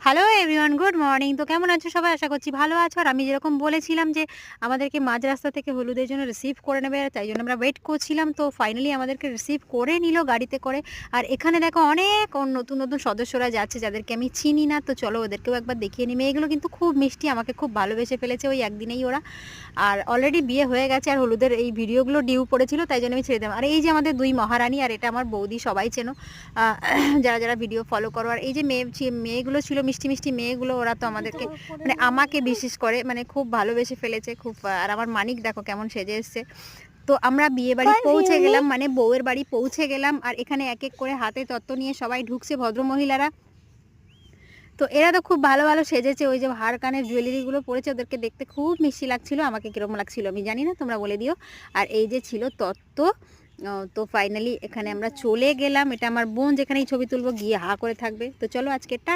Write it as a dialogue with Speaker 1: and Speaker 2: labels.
Speaker 1: Hello everyone, good morning. তো কেমন আছো সবাই? আশা করছি ভালো আছো। আর আমি যেরকম বলেছিলাম যে আমাদেরকে মাঝ রাস্তা থেকে হলুদের জন্য রিসিভ করে নেবে, তাই জন্য আমরা ওয়েট করছিলাম। তো ফাইনালি আমাদেরকে রিসিভ করে নিল গাড়িতে করে। আর এখানে দেখো অনেক নতুন নতুন সদস্যরা যাচ্ছে যাদেরকে আমি চিনি না। তো চলো ওদেরকেও একবার দেখিয়ে নিই। মেয়েগুলো কিন্তু খুব মিষ্টি, আমাকে খুব ভালোবেসে ফেলেছে ওই একদিনেই ওরা। আর অলরেডি বিয়ে হয়ে গেছে, আর হলুদের এই ভিডিওগুলো ডিউ পড়েছিল, তাই জন্য আমি ছেড়ে দিলাম। আর এই যে আমাদের দুই মহারানী, আর এটা আমার বৌদি, সবাই চেনো যারা যারা ভিডিও ফলো করো। আর এই যে মেয়েগুলো ছিল, মিষ্টি মিষ্টি মেয়েগুলো, ওরা তো আমাদেরকে মানে আমাকে বিশেষ করে মানে খুব ভালোবেসে ফেলেছে খুব। আর আমার মানিক দেখো কেমন সেজে এসছে। তো আমরা বিয়ে বাড়ি পৌঁছে গেলাম, মানে বউয়ের বাড়ি পৌঁছে গেলাম। আর এখানে এক এক করে হাতে তত্ত্ব নিয়ে সবাই ঢুকছে, ভদ্রমহিলারা। তো এরা তো খুব ভালো ভালো সেজেছে, ওই যে হার কানের জুয়েলারিগুলো পরেছে, ওদেরকে দেখতে খুব মিষ্টি লাগছিল। আমাকে কিরকম লাগছিল আমি জানি না, তোমরা বলে দিও। আর এই যে ছিল তত্ত্ব। তো ফাইনালি এখানে আমরা চলে গেলাম। এটা আমার বোন, যেখানেই ছবি তুলবো গিয়ে হা করে থাকবে। তো চলো আজকে টাটা।